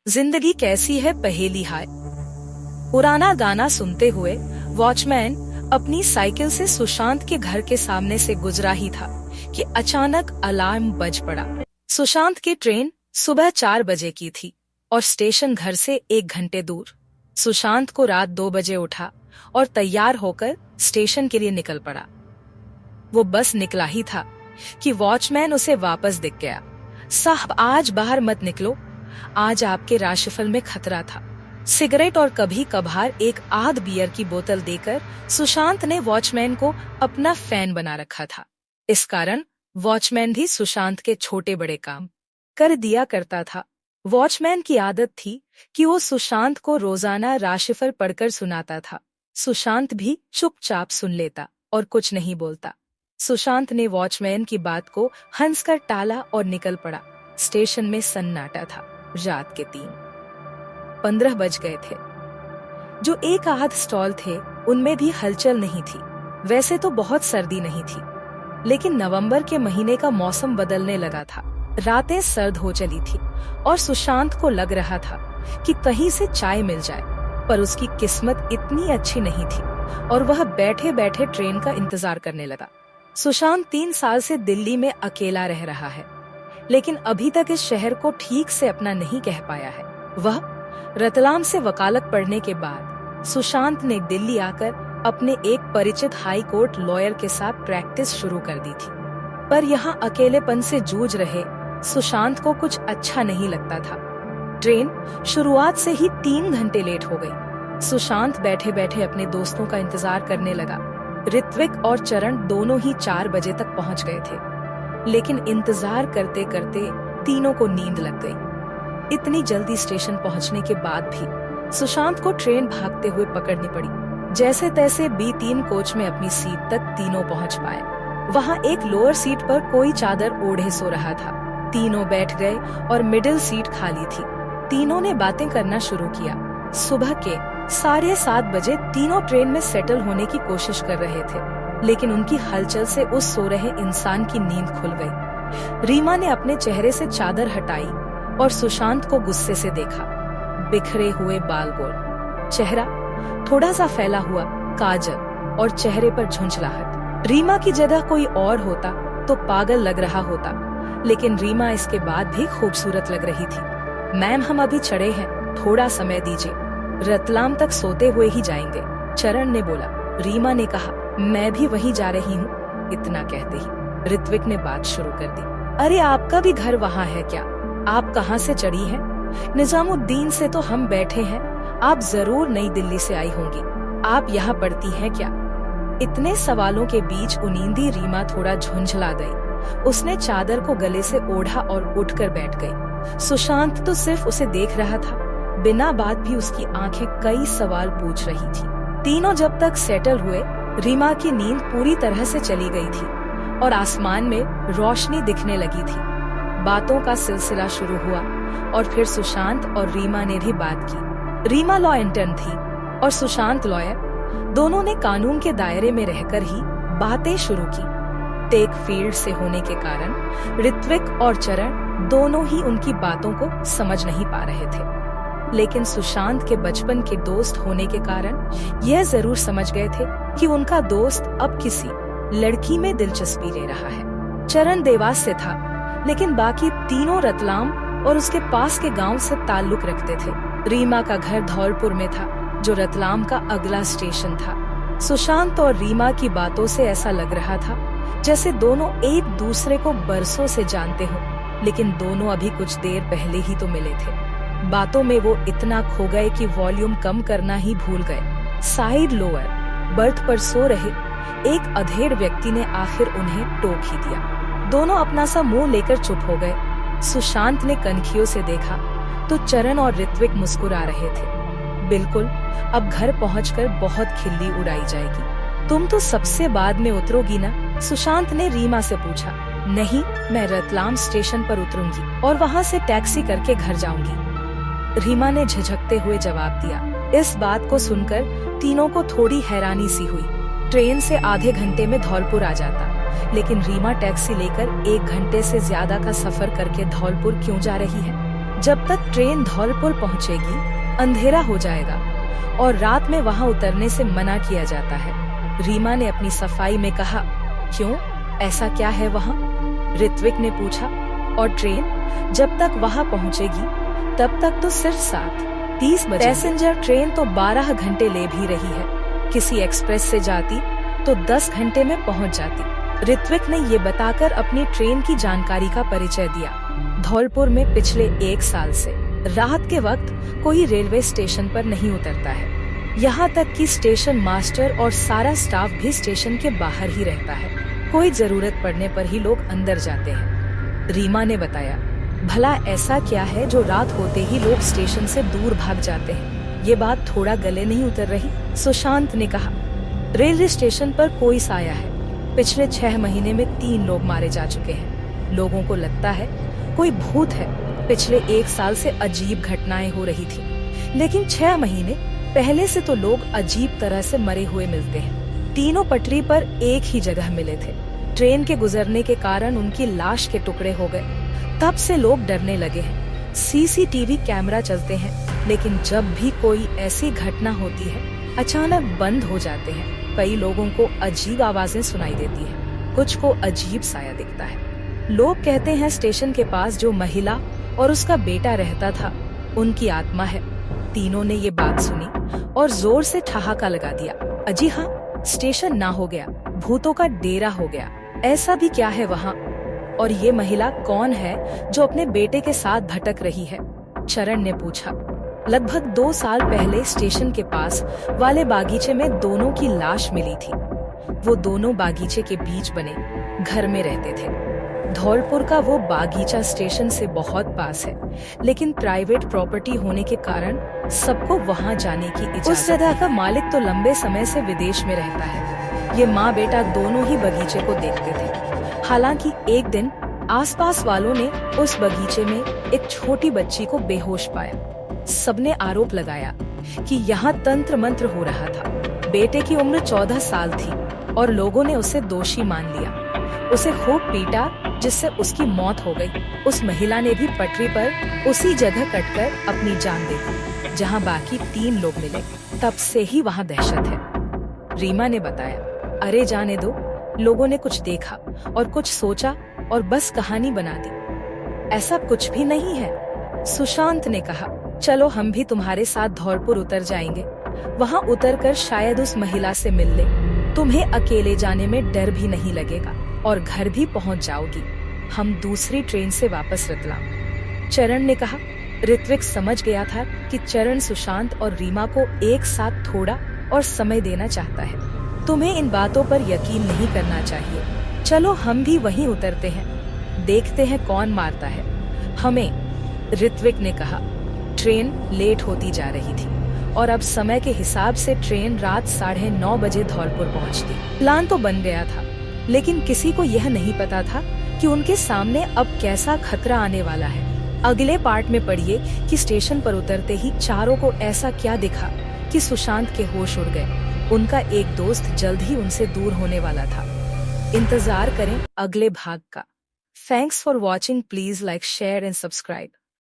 जिंदगी कैसी है पहेली हाय। पुराना गाना सुनते हुए वॉचमैन अपनी साइकिल से सुशांत के घर के सामने से गुजरा ही था कि अचानक अलार्म बज पड़ा। सुशांत की ट्रेन सुबह 4 बजे की थी और स्टेशन घर से 1 घंटे दूर। सुशांत को रात 2 बजे उठा और तैयार होकर स्टेशन के लिए निकल पड़ा। वो बस निकला ही था कि वॉचमैन उसे वापस दिख गया। साहब, आज बाहर मत निकलो, आज आपके राशिफल में खतरा था। सिगरेट और कभी कभार एक आध बियर की बोतल देकर सुशांत ने वॉचमैन को अपना फैन बना रखा था। इस कारण वॉचमैन भी सुशांत के छोटे बड़े काम कर दिया करता था। वॉचमैन की आदत थी कि वो सुशांत को रोजाना राशिफल पढ़कर सुनाता था। सुशांत भी चुपचाप सुन लेता और कुछ नहीं बोलता। सुशांत ने वॉचमैन की बात को हंसकर टाला और निकल पड़ा। स्टेशन में सन्नाटा था। रात के 3:15 बज गए थे। जो एक आध स्टॉल थे उनमें भी हलचल नहीं थी। वैसे तो बहुत सर्दी नहीं थी, लेकिन नवंबर के महीने का मौसम बदलने लगा था। रातें सर्द हो चली थी और सुशांत को लग रहा था कि कहीं से चाय मिल जाए, पर उसकी किस्मत इतनी अच्छी नहीं थी और वह बैठे बैठे ट्रेन का इंतजार करने लगा। सुशांत 3 साल से दिल्ली में अकेला रह रहा है, लेकिन अभी तक इस शहर को ठीक से अपना नहीं कह पाया है। वह रतलाम से वकालत पढ़ने के बाद सुशांत ने दिल्ली आकर अपने एक परिचित हाई कोर्ट लॉयर के साथ प्रैक्टिस शुरू कर दी थी। पर यहाँ अकेलेपन से जूझ रहे सुशांत को कुछ अच्छा नहीं लगता था। ट्रेन शुरुआत से ही 3 घंटे लेट हो गई। सुशांत बैठे बैठे अपने दोस्तों का इंतजार करने लगा। ऋत्विक और चरण दोनों ही 4 बजे तक पहुँच गए थे, लेकिन इंतजार करते करते तीनों को नींद लग गई। इतनी जल्दी स्टेशन पहुंचने के बाद भी सुशांत को ट्रेन भागते हुए पकड़नी पड़ी। जैसे तैसे B3 कोच में अपनी सीट तक तीनों पहुंच पाए। वहां एक लोअर सीट पर कोई चादर ओढ़े सो रहा था। तीनों बैठ गए और मिडिल सीट खाली थी। तीनों ने बातें करना शुरू किया। सुबह के 7:30 बजे तीनों ट्रेन में सेटल होने की कोशिश कर रहे थे, लेकिन उनकी हलचल से उस सो रहे इंसान की नींद खुल गई। रीमा ने अपने चेहरे से चादर हटाई और सुशांत को गुस्से से देखा। बिखरे हुए बाल, गोल चेहरा, थोड़ा सा फैला हुआ काजल और चेहरे पर झुंझलाहट। रीमा की जगह कोई और होता तो पागल लग रहा होता, लेकिन रीमा इसके बाद भी खूबसूरत लग रही थी। मैम, हम अभी चढ़े हैं, थोड़ा समय दीजिए, रतलाम तक सोते हुए ही जाएंगे, चरण ने बोला। रीमा ने कहा, मैं भी वहीं जा रही हूँ। इतना कहते ही ऋत्विक ने बात शुरू कर दी। अरे, आपका भी घर वहाँ है क्या? आप कहाँ से चढ़ी हैं? निजामुद्दीन से तो हम बैठे हैं। आप जरूर नई दिल्ली से आई होंगी। आप यहाँ पढ़ती हैं क्या? इतने सवालों के बीच उनींदी रीमा थोड़ा झुंझला गई। उसने चादर को गले से ओढ़ा और उठकर बैठ गई। सुशांत तो सिर्फ उसे देख रहा था। बिना बात भी उसकी आंखें कई सवाल पूछ रही थी। तीनों जब तक सेटल हुए, रीमा की नींद पूरी तरह से चली गई थी और आसमान में रोशनी दिखने लगी थी। बातों का सिलसिला शुरू हुआ और फिर सुशांत और रीमा ने भी बात की। रीमा लॉ इंटर्न थी और सुशांत लॉयर। दोनों ने कानून के दायरे में रहकर ही बातें शुरू की। टेक फील्ड से होने के कारण ऋत्विक और चरण दोनों ही उनकी बातों को समझ नहीं पा रहे थे, लेकिन सुशांत के बचपन के दोस्त होने के कारण यह जरूर समझ गए थे कि उनका दोस्त अब किसी लड़की में दिलचस्पी ले रहा है। चरण देवास से था, लेकिन बाकी तीनों रतलाम और उसके पास के गांव से ताल्लुक रखते थे। रीमा का घर धौलपुर में था, जो रतलाम का अगला स्टेशन था। सुशांत और रीमा की बातों से ऐसा लग रहा था जैसे दोनों एक दूसरे को बरसों से जानते हों, लेकिन दोनों अभी कुछ देर पहले ही तो मिले थे। बातों में वो इतना खो गए कि वॉल्यूम कम करना ही भूल गए। साइड लोअर बर्थ पर सो रहे एक अधेड़ व्यक्ति ने आखिर उन्हें टोक ही दिया। दोनों अपना सा मुंह लेकर चुप हो गए। सुशांत ने कनखियों से देखा तो चरण और ऋत्विक मुस्कुरा रहे थे। बिल्कुल, अब घर पहुंचकर बहुत खिल्ली उड़ाई जाएगी। तुम तो सबसे बाद में उतरोगी ना? सुशांत ने रीमा से पूछा। नहीं, मैं रतलाम स्टेशन पर उतरूंगी और वहाँ से टैक्सी करके घर जाऊंगी, रीमा ने झिझकते हुए जवाब दिया। इस बात को सुनकर तीनों को थोड़ी हैरानी सी हुई। ट्रेन से आधे घंटे में धौलपुर आ जाता, लेकिन रीमा टैक्सी लेकर 1 घंटे से ज्यादा का सफर करके धौलपुर क्यों जा रही है? जब तक ट्रेन धौलपुर पहुंचेगी अंधेरा हो जाएगा और रात में वहां उतरने से मना किया जाता है। रीमा ने अपनी सफाई में कहा, क्यों, ऐसा क्या है वहाँ? ऋत्विक ने पूछा। और ट्रेन जब तक वहाँ पहुँचेगी तब तक तो सिर्फ 7:30 बजे। पैसेंजर ट्रेन तो 12 घंटे ले भी रही है, किसी एक्सप्रेस से जाती तो 10 घंटे में पहुँच जाती। ऋत्विक ने ये बताकर अपनी ट्रेन की जानकारी का परिचय दिया। धौलपुर में पिछले 1 साल से रात के वक्त कोई रेलवे स्टेशन पर नहीं उतरता है। यहाँ तक कि स्टेशन मास्टर और सारा स्टाफ भी स्टेशन के बाहर ही रहता है। कोई जरूरत पड़ने पर ही लोग अंदर जाते हैं। रीमा ने बताया, भला ऐसा क्या है जो रात होते ही लोग स्टेशन से दूर भाग जाते हैं? ये बात थोड़ा गले नहीं उतर रही? सुशांत ने कहा, रेलवे स्टेशन पर कोई साया है। पिछले 6 महीने में 3 लोग मारे जा चुके हैं। लोगों को लगता है कोई भूत है। पिछले 1 साल से अजीब घटनाएं हो रही थी, लेकिन 6 महीने पहले से तो लोग अजीब तरह से मरे हुए मिलते हैं। तीनों पटरी पर एक ही जगह मिले थे। ट्रेन के गुजरने के कारण उनकी लाश के टुकड़े हो गए। तब से लोग डरने लगे हैं। सीसीटीवी कैमरा चलते हैं, लेकिन जब भी कोई ऐसी घटना होती है अचानक बंद हो जाते हैं। कई लोगों को अजीब आवाजें सुनाई देती हैं, कुछ को अजीब साया दिखता है। लोग कहते हैं स्टेशन के पास जो महिला और उसका बेटा रहता था उनकी आत्मा है। तीनों ने ये बात सुनी और जोर से ठहाका लगा दिया। अजी हाँ, स्टेशन ना हो गया, भूतों का डेरा हो गया। ऐसा भी क्या है वहाँ? और ये महिला कौन है जो अपने बेटे के साथ भटक रही है? चरण ने पूछा। लगभग 2 साल पहले स्टेशन के पास वाले बागीचे में दोनों की लाश मिली थी। वो दोनों बागीचे के बीच बने घर में रहते थे। धौलपुर का वो बागीचा स्टेशन से बहुत पास है, लेकिन प्राइवेट प्रॉपर्टी होने के कारण सबको वहाँ जाने की इजाजत। उस जगह का मालिक तो लंबे समय से विदेश में रहता है। ये माँ बेटा दोनों ही बगीचे को देखते थे। हालांकि एक दिन आसपास वालों ने उस बगीचे में एक छोटी बच्ची को बेहोश पाया। सबने आरोप लगाया कि यहाँ तंत्र मंत्र हो रहा था। बेटे की उम्र 14 साल थी और लोगों ने उसे दोषी मान लिया। उसे खूब पीटा, जिससे उसकी मौत हो गई। उस महिला ने भी पटरी पर उसी जगह कटकर अपनी जान दे दी जहाँ बाकी 3 लोग मिले। तब से ही वहाँ दहशत है। रीमा ने बताया, अरे जाने दो, लोगों ने कुछ देखा और कुछ सोचा और बस कहानी बना दी। ऐसा कुछ भी नहीं है। सुशांत ने कहा, चलो हम भी तुम्हारे साथ धौलपुर उतर जाएंगे। वहाँ उतरकर शायद उस महिला से मिल ले। तुम्हें अकेले जाने में डर भी नहीं लगेगा और घर भी पहुंच जाओगी। हम दूसरी ट्रेन से वापस रतलाम। चरण ने कहा। ऋत्विक समझ गया था कि चरण सुशांत और रीमा को एक साथ थोड़ा और समय देना चाहता है। तुम्हें इन बातों पर यकीन नहीं करना चाहिए। चलो हम भी वहीं उतरते हैं, देखते हैं कौन मारता है हमें, ऋत्विक ने कहा। ट्रेन लेट होती जा रही थी और अब समय के हिसाब से ट्रेन रात 9:30 बजे धौलपुर पहुंचती। प्लान तो बन गया था, लेकिन किसी को यह नहीं पता था कि उनके सामने अब कैसा खतरा आने वाला है। अगले पार्ट में पढ़िए कि स्टेशन पर उतरते ही चारों को ऐसा क्या दिखा कि सुशांत के होश उड़ गए। उनका एक दोस्त जल्द ही उनसे दूर होने वाला था। इंतजार करें अगले भाग का। Thanks for watching. Please like, share and subscribe.